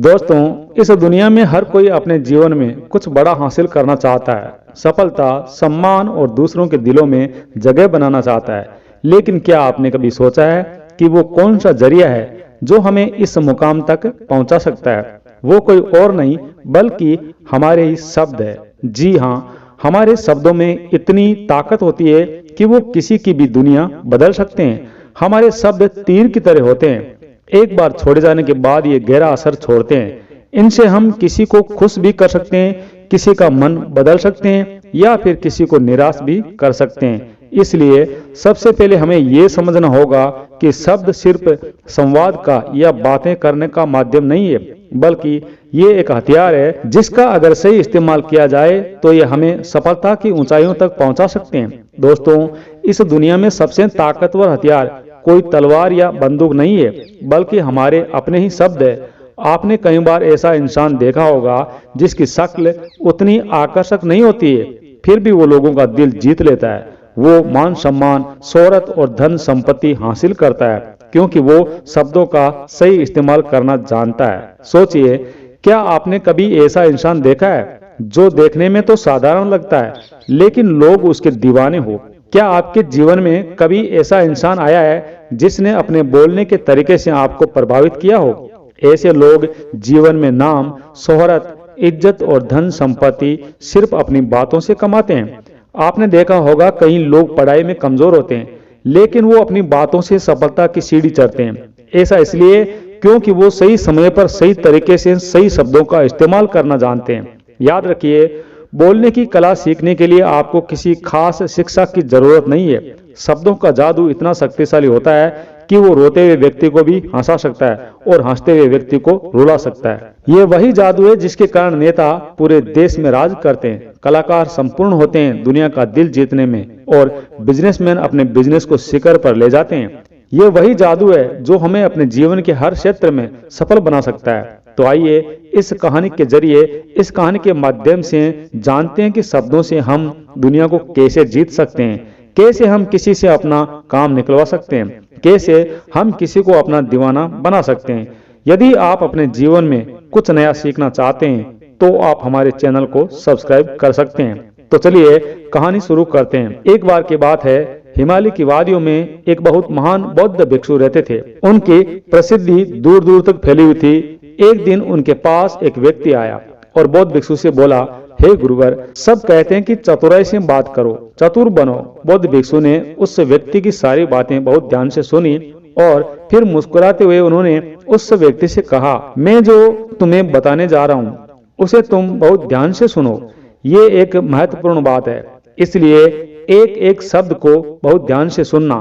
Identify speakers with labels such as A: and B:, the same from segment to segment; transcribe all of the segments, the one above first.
A: दोस्तों, इस दुनिया में हर कोई अपने जीवन में कुछ बड़ा हासिल करना चाहता है। सफलता, सम्मान और दूसरों के दिलों में जगह बनाना चाहता है। लेकिन क्या आपने कभी सोचा है कि वो कौन सा जरिया है जो हमें इस मुकाम तक पहुंचा सकता है? वो कोई और नहीं बल्कि हमारे ही शब्द है। जी हाँ, हमारे शब्दों में इतनी ताकत होती है कि वो किसी की भी दुनिया बदल सकते हैं। हमारे शब्द तीर की तरह होते हैं। एक बार छोड़े जाने के बाद ये गहरा असर छोड़ते हैं। इनसे हम किसी को खुश भी कर सकते हैं, किसी का मन बदल सकते हैं या फिर किसी को निराश भी कर सकते हैं। इसलिए सबसे पहले हमें ये समझना होगा कि शब्द सिर्फ संवाद का या बातें करने का माध्यम नहीं है, बल्कि ये एक हथियार है जिसका अगर सही इस्तेमाल किया जाए तो ये हमें सफलता की ऊंचाइयों तक पहुंचा सकते हैं। दोस्तों, इस दुनिया में सबसे ताकतवर हथियार कोई तलवार या बंदूक नहीं है, बल्कि हमारे अपने ही शब्द है। आपने कई बार ऐसा इंसान देखा होगा जिसकी शक्ल उतनी आकर्षक नहीं होती है, फिर भी वो लोगों का दिल जीत लेता है। वो मान सम्मान, शोहरत और धन संपत्ति हासिल करता है क्योंकि वो शब्दों का सही इस्तेमाल करना जानता है। सोचिए, क्या आपने कभी ऐसा इंसान देखा है जो देखने में तो साधारण लगता है लेकिन लोग उसके दीवाने हो? क्या आपके जीवन में कभी ऐसा इंसान आया है जिसने अपने बोलने के तरीके से आपको प्रभावित किया हो? ऐसे लोग जीवन में नाम, शोहरत, इज्जत और धन संपत्ति सिर्फ अपनी बातों से कमाते हैं। आपने देखा होगा कई लोग पढ़ाई में कमजोर होते हैं लेकिन वो अपनी बातों से सफलता की सीढ़ी चढ़ते हैं। ऐसा इसलिए क्योंकि वो सही समय पर सही तरीके से सही शब्दों का इस्तेमाल करना जानते हैं। याद रखिए, बोलने की कला सीखने के लिए आपको किसी खास शिक्षा की जरूरत नहीं है। शब्दों का जादू इतना शक्तिशाली होता है कि वो रोते हुए व्यक्ति को भी हंसा सकता है और हंसते हुए व्यक्ति को रुला सकता है। ये वही जादू है जिसके कारण नेता पूरे देश में राज करते हैं, कलाकार संपूर्ण होते हैं दुनिया का दिल जीतने में और बिजनेसमैन अपने बिजनेस को शिखर पर ले जाते हैं। ये वही जादू है जो हमें अपने जीवन के हर क्षेत्र में सफल बना सकता है। तो आइए इस कहानी के जरिए, इस कहानी के माध्यम से जानते हैं कि शब्दों से हम दुनिया को कैसे जीत सकते हैं, कैसे हम किसी से अपना काम निकलवा सकते हैं, कैसे हम किसी को अपना दीवाना बना सकते हैं। यदि आप अपने जीवन में कुछ नया सीखना चाहते हैं तो आप हमारे चैनल को सब्सक्राइब कर सकते हैं। तो चलिए कहानी शुरू करते हैं। एक बार की बात है, हिमालय की वादियों में एक बहुत महान बौद्ध भिक्षु रहते थे। उनकी प्रसिद्धि दूर दूर तक फैली हुई थी। एक दिन उनके पास एक व्यक्ति आया और बौद्ध भिक्षु से बोला, हे गुरुवर, सब कहते हैं कि चतुराई से बात करो, चतुर बनो। बौद्ध भिक्षु ने उस व्यक्ति की सारी बातें बहुत ध्यान से सुनी और फिर मुस्कुराते हुए उन्होंने उस व्यक्ति से कहा, मैं जो तुम्हें बताने जा रहा हूँ उसे तुम बहुत ध्यान से सुनो। ये एक महत्वपूर्ण बात है, इसलिए एक एक शब्द को बहुत ध्यान से सुनना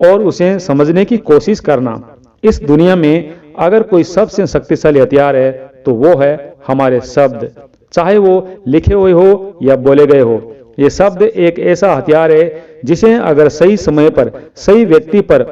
A: और उसे समझने की कोशिश करना। इस दुनिया में अगर कोई सबसे शक्तिशाली हथियार है तो वो है हमारे शब्द, चाहे वो लिखे हुए हो या बोले गए हो। ये शब्द एक ऐसा हथियार है जिसे अगर सही समय पर, सही व्यक्ति पर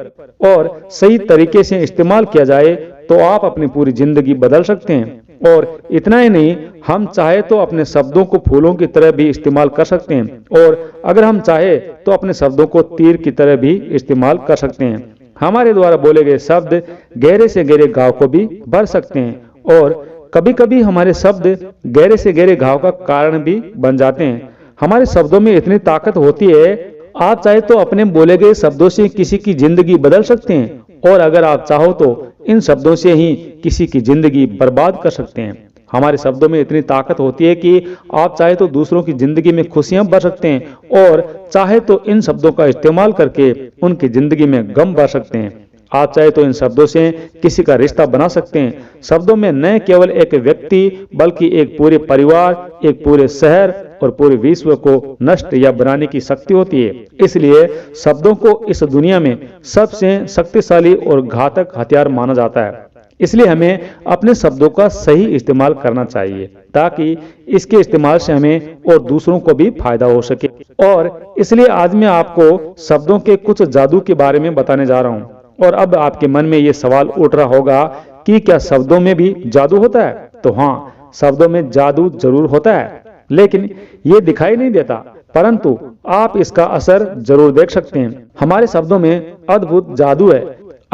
A: और सही तरीके से इस्तेमाल किया जाए तो आप अपनी पूरी जिंदगी बदल सकते हैं। और इतना ही नहीं, हम चाहे तो अपने शब्दों को फूलों की तरह भी इस्तेमाल कर सकते हैं और अगर हम चाहे तो अपने शब्दों को तीर की तरह भी इस्तेमाल कर सकते हैं। हमारे द्वारा बोले गए शब्द गहरे से गहरे घाव को भी भर सकते हैं और कभी कभी हमारे शब्द गहरे से गहरे घाव का कारण भी बन जाते हैं। हमारे शब्दों में इतनी ताकत होती है, आप चाहे तो अपने बोले गए शब्दों से किसी की जिंदगी बदल सकते हैं और अगर आप चाहो तो इन शब्दों से ही किसी की जिंदगी बर्बाद कर सकते हैं। हमारे शब्दों में इतनी ताकत होती है कि आप चाहे तो दूसरों की जिंदगी में खुशियां भर सकते हैं और चाहे तो इन शब्दों का इस्तेमाल करके उनकी जिंदगी में गम भर सकते हैं। आप चाहे तो इन शब्दों से किसी का रिश्ता बना सकते हैं। शब्दों में न केवल एक व्यक्ति बल्कि एक पूरे परिवार, एक पूरे शहर और पूरे विश्व को नष्ट या बनाने की शक्ति होती है। इसलिए शब्दों को इस दुनिया में सबसे शक्तिशाली और घातक हथियार माना जाता है। इसलिए हमें अपने शब्दों का सही इस्तेमाल करना चाहिए ताकि इसके इस्तेमाल से हमें और दूसरों को भी फायदा हो सके। और इसलिए आज मैं आपको शब्दों के कुछ जादू के बारे में बताने जा रहा हूँ। और अब आपके मन में ये सवाल उठ रहा होगा कि क्या शब्दों में भी जादू होता है? तो हाँ, शब्दों में जादू जरूर होता है, लेकिन ये दिखाई नहीं देता, परंतु आप इसका असर जरूर देख सकते हैं। हमारे शब्दों में अद्भुत जादू है।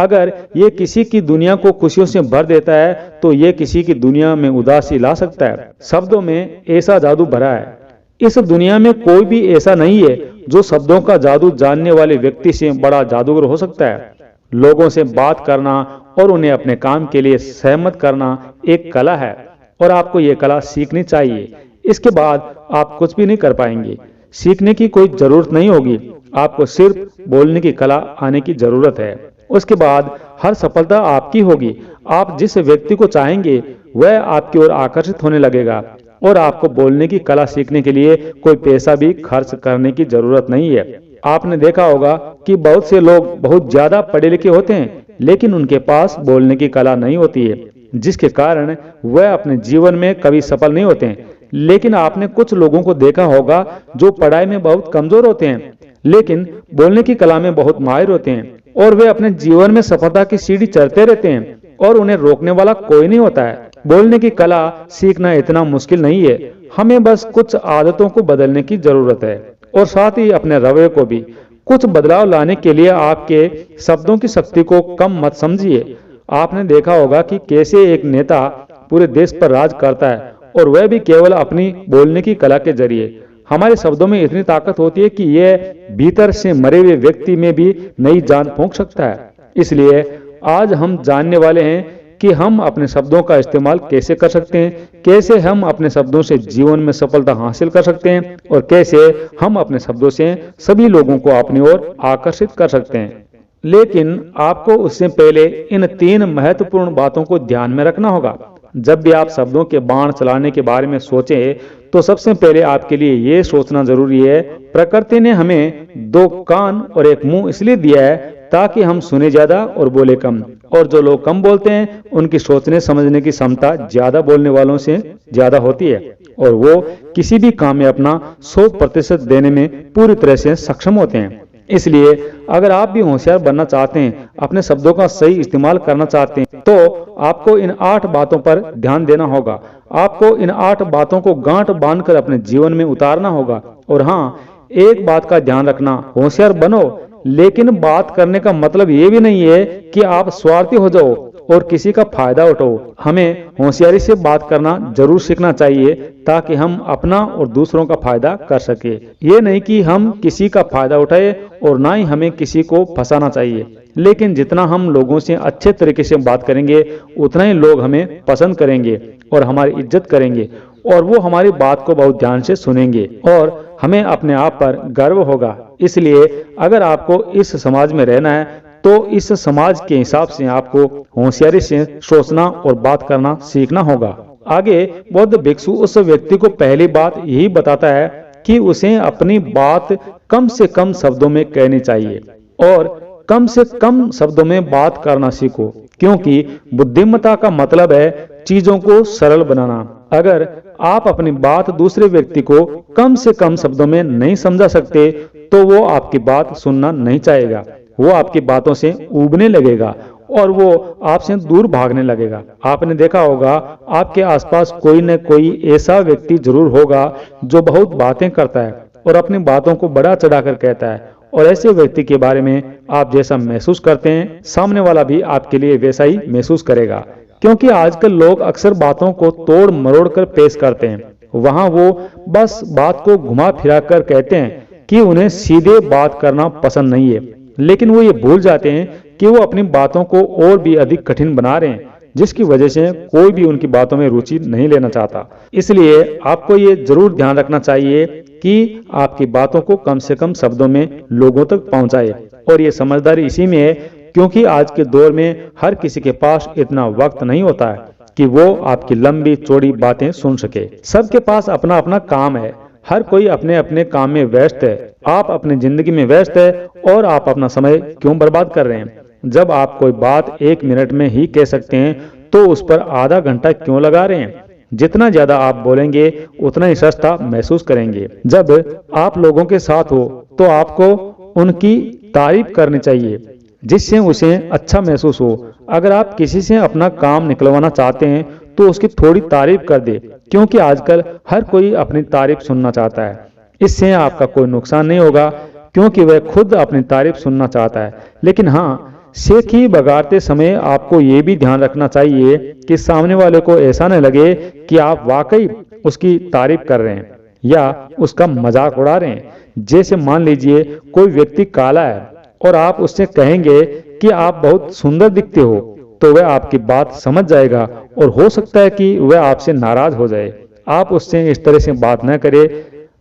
A: अगर ये किसी की दुनिया को खुशियों से भर देता है तो ये किसी की दुनिया में उदासी ला सकता है। शब्दों में ऐसा जादू भरा है। इस दुनिया में कोई भी ऐसा नहीं है जो शब्दों का जादू जानने वाले व्यक्ति से बड़ा जादूगर हो सकता है। लोगों से बात करना और उन्हें अपने काम के लिए सहमत करना एक कला है और आपको ये कला सीखनी चाहिए। इसके बाद आप कुछ भी नहीं कर पाएंगे। सीखने की कोई जरूरत नहीं होगी, आपको सिर्फ बोलने की कला आने की जरूरत है। उसके बाद हर सफलता आपकी होगी। आप जिस व्यक्ति को चाहेंगे वह आपकी ओर आकर्षित होने लगेगा और आपको बोलने की कला सीखने के लिए कोई पैसा भी खर्च करने की जरूरत नहीं है। आपने देखा होगा कि बहुत से लोग बहुत ज्यादा पढ़े लिखे होते हैं लेकिन उनके पास बोलने की कला नहीं होती है, जिसके कारण वह अपने जीवन में कभी सफल नहीं होते हैं। लेकिन आपने कुछ लोगों को देखा होगा जो पढ़ाई में बहुत कमजोर होते हैं लेकिन बोलने की कला में बहुत माहिर होते हैं और वे अपने जीवन में सफलता की सीढ़ी चढ़ते रहते हैं और उन्हें रोकने वाला कोई नहीं होता है। बोलने की कला सीखना इतना मुश्किल नहीं है, हमें बस कुछ आदतों को बदलने की जरूरत है और साथ ही अपने रवैये को भी। कुछ बदलाव लाने के लिए आपके शब्दों की शक्ति को कम मत समझिए। आपने देखा होगा कि कैसे एक नेता पूरे देश पर राज करता है और वह भी केवल अपनी बोलने की कला के जरिए। हमारे शब्दों में इतनी ताकत होती है कि यह भीतर से मरे हुए व्यक्ति में भी नई जान फूंक सकता है। इसलिए आज हम जानने वाले हैं कि हम अपने शब्दों का इस्तेमाल कैसे कर सकते हैं, कैसे हम अपने शब्दों से जीवन में सफलता हासिल कर सकते हैं और कैसे हम अपने शब्दों से सभी लोगों को अपनी ओर आकर्षित कर सकते हैं। लेकिन आपको उससे पहले इन 3 महत्वपूर्ण बातों को ध्यान में रखना होगा। जब भी आप शब्दों के बाण चलाने के बारे में सोचें तो सबसे पहले आपके लिए ये सोचना जरूरी है, प्रकृति ने हमें 2 कान और 1 मुंह इसलिए दिया है ताकि हम सुने ज्यादा और बोले कम। और जो लोग कम बोलते हैं उनकी सोचने समझने की क्षमता ज्यादा बोलने वालों से ज्यादा होती है और वो किसी भी काम में अपना 100% देने में पूरी तरह से सक्षम होते हैं। इसलिए अगर आप भी होशियार बनना चाहते हैं, अपने शब्दों का सही इस्तेमाल करना चाहते हैं, तो आपको इन 8 बातों पर ध्यान देना होगा। आपको इन 8 बातों को गांठ बांधकर अपने जीवन में उतारना होगा। और हाँ, एक बात का ध्यान रखना, होशियार बनो, लेकिन बात करने का मतलब ये भी नहीं है कि आप स्वार्थी हो जाओ और किसी का फायदा उठाओ। हमें होशियारी से बात करना जरूर सीखना चाहिए ताकि हम अपना और दूसरों का फायदा कर सके। ये नहीं कि हम किसी का फायदा उठाए और ना ही हमें किसी को फंसाना चाहिए। लेकिन जितना हम लोगों से अच्छे तरीके से बात करेंगे उतना ही लोग हमें पसंद करेंगे और हमारी इज्जत करेंगे और वो हमारी बात को बहुत ध्यान से सुनेंगे और हमें अपने आप पर गर्व होगा। इसलिए अगर आपको इस समाज में रहना है तो इस समाज के हिसाब से आपको होशियारी से सोचना और बात करना सीखना होगा। आगे बौद्ध भिक्षु उस व्यक्ति को पहली बात यही बताता है कि उसे अपनी बात कम से कम शब्दों में कहनी चाहिए और कम से कम शब्दों में बात करना सीखो, क्योंकि बुद्धिमत्ता का मतलब है चीजों को सरल बनाना। अगर आप अपनी बात दूसरे व्यक्ति को कम से कम शब्दों में नहीं समझा सकते तो वो आपकी बात सुनना नहीं चाहेगा, वो आपकी बातों से ऊबने लगेगा और वो आपसे दूर भागने लगेगा। आपने देखा होगा आपके आसपास कोई न कोई ऐसा व्यक्ति जरूर होगा जो बहुत बातें करता है और अपनी बातों को बढ़ा चढ़ाकर कहता है और ऐसे व्यक्ति के बारे में आप जैसा महसूस करते हैं सामने वाला भी आपके लिए वैसा ही महसूस करेगा। क्योंकि आजकल लोग अक्सर बातों को तोड़ मरोड़ कर पेश करते हैं, वहां वो बस बात को घुमा फिरा कर कहते हैं कि उन्हें सीधे बात करना पसंद नहीं है, लेकिन वो ये भूल जाते हैं कि वो अपनी बातों को और भी अधिक कठिन बना रहे हैं, जिसकी वजह से कोई भी उनकी बातों में रुचि नहीं लेना चाहता। इसलिए आपको ये जरूर ध्यान रखना चाहिए कि आपकी बातों को कम से कम शब्दों में लोगों तक पहुंचाए। और ये समझदारी इसी में है क्योंकि आज के दौर में हर किसी के पास इतना वक्त नहीं होता है कि वो आपकी लंबी चौड़ी बातें सुन सके। सबके पास अपना अपना काम है, हर कोई अपने अपने काम में व्यस्त है। आप अपनी जिंदगी में व्यस्त है और आप अपना समय क्यों बर्बाद कर रहे हैं? जब आप कोई बात 1 मिनट में ही कह सकते हैं तो उस पर आधा घंटा क्यों लगा रहे हैं? जितना ज्यादा आप बोलेंगे उतना ही सस्ता महसूस करेंगे। जब आप लोगों के साथ हो तो आपको उनकी तारीफ करनी चाहिए जिससे उसे अच्छा महसूस हो। अगर आप किसी से अपना काम निकलवाना चाहते हैं तो उसकी थोड़ी तारीफ कर दे, क्योंकि आजकल हर कोई अपनी तारीफ सुनना चाहता है। इससे आपका कोई नुकसान नहीं होगा क्योंकि वह खुद अपनी तारीफ सुनना चाहता है। लेकिन हाँ, सीखी बघाड़ते समय आपको ये भी ध्यान रखना चाहिए कि सामने वाले को ऐसा न लगे कि आप वाकई उसकी तारीफ कर रहे हैं या उसका मजाक उड़ा रहे हैं। जैसे मान लीजिए कोई व्यक्ति काला है और आप उससे कहेंगे कि आप बहुत सुंदर दिखते हो, तो वह आपकी बात समझ जाएगा और हो सकता है कि वह आपसे नाराज हो जाए। आप उससे इस तरह से बात न करें,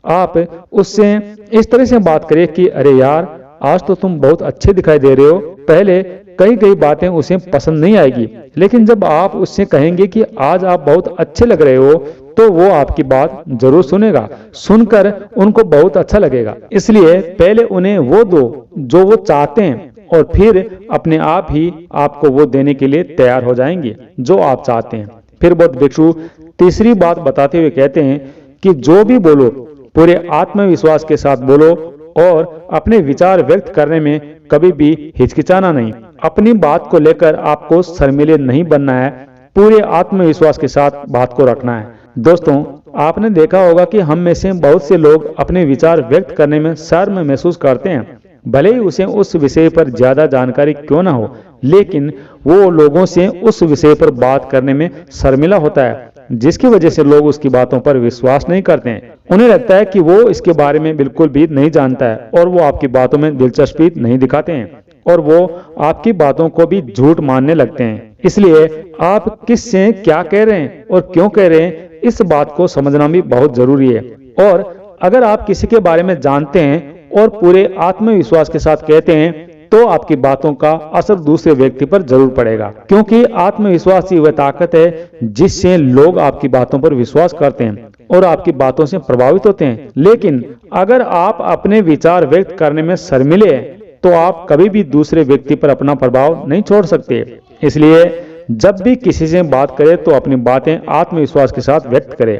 A: आप उससे इस तरह से बात करें कि अरे यार, आज तो तुम बहुत अच्छे दिखाई दे रहे हो। पहले कई कई बातें उसे पसंद नहीं आएगी, लेकिन जब आप उससे कहेंगे कि आज आप बहुत अच्छे लग रहे हो, तो वो आपकी बात जरूर सुनेगा। सुनकर उनको बहुत अच्छा लगेगा। इसलिए पहले उन्हें वो दो जो वो चाहते हैं और फिर अपने आप ही आपको वो देने के लिए तैयार हो जाएंगे जो आप चाहते हैं। फिर बौद्ध भिक्षु तीसरी बात बताते हुए कहते हैं कि जो भी बोलो पूरे आत्मविश्वास के साथ बोलो और अपने विचार व्यक्त करने में कभी भी हिचकिचाना नहीं। अपनी बात को लेकर आपको शर्मीले नहीं बनना है, पूरे आत्मविश्वास के साथ बात को रखना है। दोस्तों, आपने देखा होगा कि हम में से बहुत से लोग अपने विचार व्यक्त करने में शर्म महसूस करते हैं, भले ही उसे उस विषय पर ज्यादा जानकारी क्यों ना हो, लेकिन वो लोगों से उस विषय पर बात करने में शर्मिला होता है, जिसकी वजह से लोग उसकी बातों पर विश्वास नहीं करते हैं। उन्हें लगता है कि वो इसके बारे में बिल्कुल भी नहीं जानता है और वो आपकी बातों में दिलचस्पी नहीं दिखाते हैं और वो आपकी बातों को भी झूठ मानने लगते हैं। इसलिए आप किससे क्या कह रहे हैं और क्यों कह रहे हैं, इस बात को समझना भी बहुत जरूरी है। और अगर आप किसी के बारे में जानते हैं और पूरे आत्मविश्वास के साथ कहते हैं, तो आपकी बातों का असर दूसरे व्यक्ति पर जरूर पड़ेगा, क्योंकि आत्मविश्वास ही वह ताकत है जिससे लोग आपकी बातों पर विश्वास करते हैं और आपकी बातों से प्रभावित होते हैं। लेकिन अगर आप अपने विचार व्यक्त करने में शर्मीले हैं, तो आप कभी भी दूसरे व्यक्ति पर अपना प्रभाव नहीं छोड़ सकते। इसलिए जब भी किसी से बात करें तो अपनी बातें आत्मविश्वास के साथ व्यक्त करें।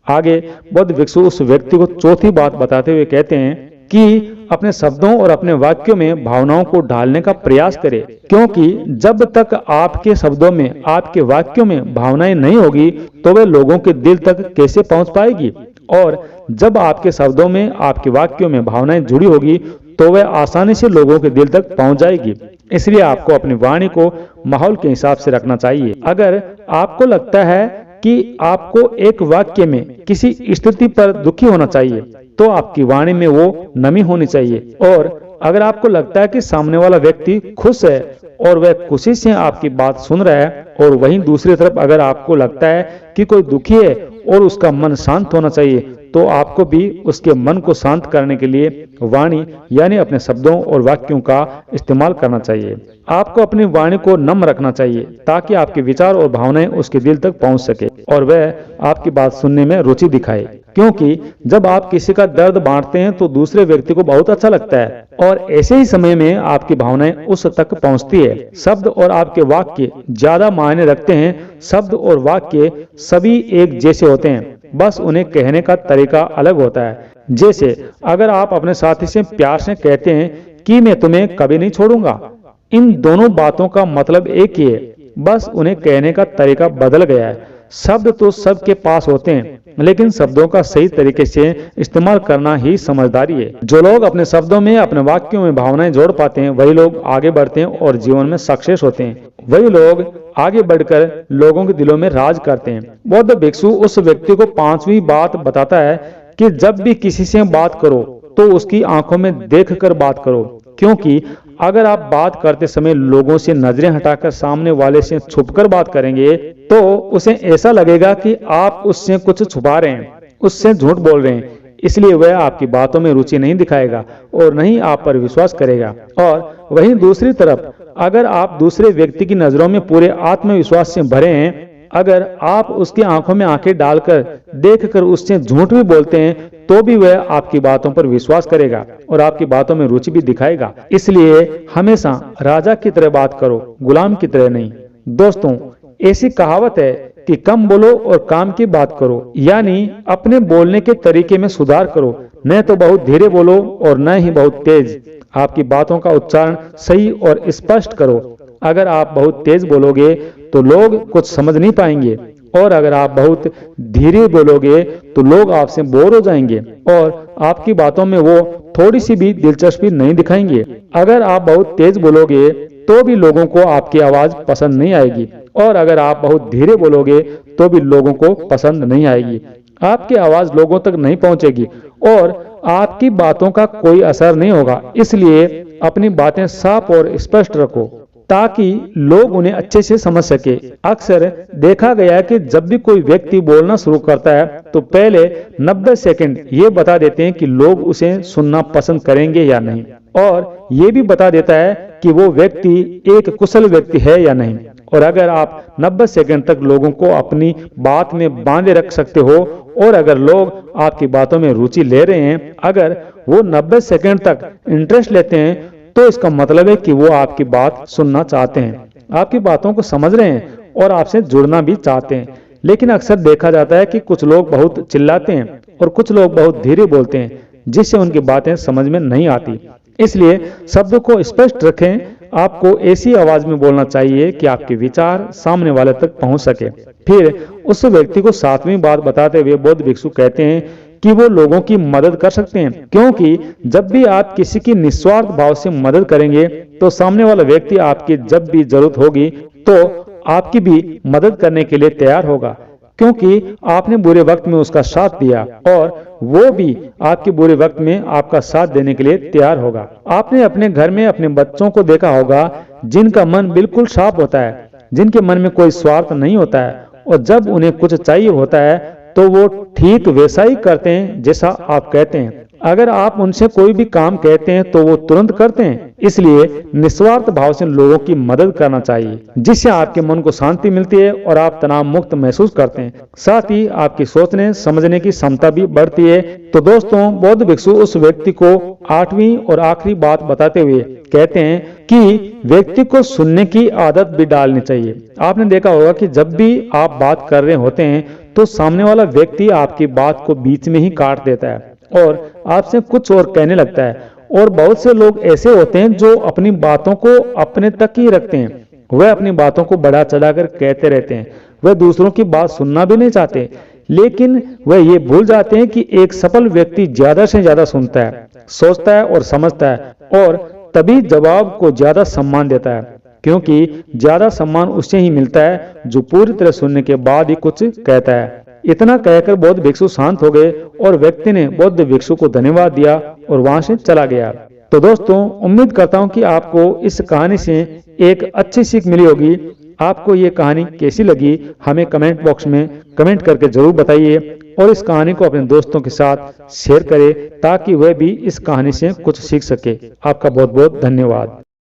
A: आगे बौद्ध भिक्षु उस व्यक्ति को चौथी बात बताते हुए कहते हैं कि अपने शब्दों और अपने वाक्यों में भावनाओं को ढालने का प्रयास करें, क्योंकि जब तक आपके शब्दों में, आपके वाक्यों में भावनाएं नहीं होगी, तो वे लोगों के दिल तक कैसे पहुंच पाएगी। और जब आपके शब्दों में, आपके वाक्यों में भावनाएं जुड़ी होगी, तो वह आसानी से लोगों के दिल तक पहुंच जाएगी। इसलिए आपको अपनी वाणी को माहौल के हिसाब से रखना चाहिए। अगर आपको लगता है कि आपको एक वाक्य में किसी स्थिति पर दुखी होना चाहिए, तो आपकी वाणी में वो नमी होनी चाहिए। और अगर आपको लगता है कि सामने वाला व्यक्ति खुश है और वह खुशी से आपकी बात सुन रहा है, और वहीं दूसरी तरफ अगर आपको लगता है कि कोई दुखी है और उसका मन शांत होना चाहिए, तो आपको भी उसके मन को शांत करने के लिए वाणी यानी अपने शब्दों और वाक्यों का इस्तेमाल करना चाहिए। आपको अपनी वाणी को नम्र रखना चाहिए ताकि आपके विचार और भावनाएं उसके दिल तक पहुंच सके और वह आपकी बात सुनने में रुचि दिखाए। क्योंकि जब आप किसी का दर्द बांटते हैं तो दूसरे व्यक्ति को बहुत अच्छा लगता है और ऐसे ही समय में आपकी भावनाएं उस तक पहुंचती है। शब्द और आपके वाक्य ज्यादा मायने रखते हैं। शब्द और वाक्य सभी एक जैसे होते हैं, बस उन्हें कहने का तरीका अलग होता है। जैसे अगर आप अपने साथी से प्यार से कहते हैं कि मैं तुम्हें कभी नहीं छोड़ूंगा, इन दोनों बातों का मतलब एक ही है, बस उन्हें कहने का तरीका बदल गया है। शब्द तो सबके पास होते हैं, लेकिन शब्दों का सही तरीके से इस्तेमाल करना ही समझदारी है। जो लोग अपने शब्दों में, अपने वाक्यों में भावनाएं जोड़ पाते हैं, वही लोग आगे बढ़ते हैं और जीवन में सक्सेस होते हैं। वही लोग आगे बढ़कर लोगों के दिलों में राज करते हैं। बौद्ध भिक्षु उस व्यक्ति को पांचवी बात बताता है कि जब भी किसी से बात करो तो उसकी आंखों में देखकर बात करो, क्योंकि अगर आप बात करते समय लोगों से नजरें हटाकर सामने वाले से छुपकर बात करेंगे, तो उसे ऐसा लगेगा कि आप उससे कुछ छुपा रहे हैं, उससे झूठ बोल रहे हैं। इसलिए वह आपकी बातों में रुचि नहीं दिखाएगा और नहीं आप पर विश्वास करेगा। और वहीं दूसरी तरफ अगर आप दूसरे व्यक्ति की नजरों में पूरे आत्मविश्वास से भरे हैं, अगर आप उसकी आंखों में आंखें डालकर देखकर उससे झूठ भी बोलते हैं, तो भी वह आपकी बातों पर विश्वास करेगा और आपकी बातों में रुचि भी दिखाएगा। इसलिए हमेशा राजा की तरह बात करो, गुलाम की तरह नहीं। दोस्तों, ऐसी कहावत है कि कम बोलो और काम की बात करो, यानी अपने बोलने के तरीके में सुधार करो। न तो बहुत धीरे बोलो और न ही बहुत तेज। आपकी बातों का उच्चारण सही और स्पष्ट करो। अगर आप बहुत तेज बोलोगे तो लोग कुछ समझ नहीं पाएंगे, और अगर आप बहुत धीरे बोलोगे तो लोग आपसे बोर हो जाएंगे और आपकी बातों में वो थोड़ी सी भी दिलचस्पी नहीं दिखाएंगे। अगर आप बहुत तेज बोलोगे तो भी लोगों को आपकी आवाज पसंद नहीं आएगी, और अगर आप बहुत धीरे बोलोगे तो भी लोगों को पसंद नहीं आएगी। आपकी आवाज लोगों तक नहीं पहुंचेगी और आपकी बातों का कोई असर नहीं होगा। इसलिए अपनी बातें साफ और स्पष्ट रखो ताकि लोग उन्हें अच्छे से समझ सके। अक्सर देखा गया है कि जब भी कोई व्यक्ति बोलना शुरू करता है तो पहले 90 सेकंड ये बता देते हैं कि लोग उसे सुनना पसंद करेंगे या नहीं, और ये भी बता देता है कि वो व्यक्ति एक कुशल व्यक्ति है या नहीं। और अगर आप 90 सेकंड तक लोगों को अपनी बात में बांधे रख सकते हो, और अगर लोग आपकी बातों में रुचि ले रहे हैं, अगर वो 90 सेकंड तक इंटरेस्ट लेते हैं, तो इसका मतलब है कि वो आपकी बात सुनना चाहते हैं, आपकी बातों को समझ रहे हैं और आपसे जुड़ना भी चाहते हैं। लेकिन अक्सर देखा जाता है कि कुछ लोग बहुत चिल्लाते हैं और कुछ लोग बहुत धीरे बोलते हैं, जिससे उनकी बातें समझ में नहीं आती। इसलिए शब्द को स्पष्ट रखें। आपको ऐसी आवाज में बोलना चाहिए कि आपके विचार सामने वाले तक पहुंच सके। फिर उस व्यक्ति को सातवीं बात बताते हुए बौद्ध भिक्षु कहते हैं कि वो लोगों की मदद कर सकते हैं, क्योंकि जब भी आप किसी की निस्वार्थ भाव से मदद करेंगे तो सामने वाला व्यक्ति आपकी जब भी जरूरत होगी तो आपकी भी मदद करने के लिए तैयार होगा, क्योंकि आपने बुरे वक्त में उसका साथ दिया और वो भी आपके बुरे वक्त में आपका साथ देने के लिए तैयार होगा। आपने अपने घर में अपने बच्चों को देखा होगा जिनका मन बिल्कुल साफ होता है, जिनके मन में कोई स्वार्थ नहीं होता है, और जब उन्हें कुछ चाहिए होता है तो वो ठीक वैसा ही करते हैं जैसा आप कहते हैं। अगर आप उनसे कोई भी काम कहते हैं तो वो तुरंत करते हैं। इसलिए निस्वार्थ भाव से लोगों की मदद करना चाहिए, जिससे आपके मन को शांति मिलती है और आप तनाव मुक्त महसूस करते हैं। साथ ही आपकी सोचने समझने की क्षमता भी बढ़ती है। तो दोस्तों, बौद्ध भिक्षु उस व्यक्ति को 8वीं और आखिरी बात बताते हुए कहते हैं कि व्यक्ति को सुनने की आदत भी डालनी चाहिए। आपने देखा होगा कि जब भी आप बात कर रहे होते हैं तो सामने वाला व्यक्ति आपकी बात को बीच में ही काट देता है और आपसे कुछ और कहने लगता है। और बहुत से लोग ऐसे होते हैं जो अपनी बातों को अपने तक ही रखते हैं। वह अपनी बातों को बढ़ा चढ़ाकर कहते रहते हैं। वह दूसरों की बात सुनना भी नहीं चाहते, लेकिन वह ये भूल जाते हैं कि एक सफल व्यक्ति ज्यादा से ज्यादा सुनता है, सोचता है और समझता है, और तभी जवाब को ज्यादा सम्मान देता है, क्योंकि ज्यादा सम्मान उससे ही मिलता है जो पूरी तरह सुनने के बाद ही कुछ कहता है। इतना कहकर बौद्ध भिक्षु शांत हो गए और व्यक्ति ने बौद्ध भिक्षु को धन्यवाद दिया और वहां से चला गया। तो दोस्तों, उम्मीद करता हूं कि आपको इस कहानी से एक अच्छी सीख मिली होगी। आपको ये कहानी कैसी लगी हमें कमेंट बॉक्स में कमेंट करके जरूर बताइए, और इस कहानी को अपने दोस्तों के साथ शेयर करें ताकि वह भी इस कहानी से कुछ सीख सके। आपका बहुत बहुत धन्यवाद।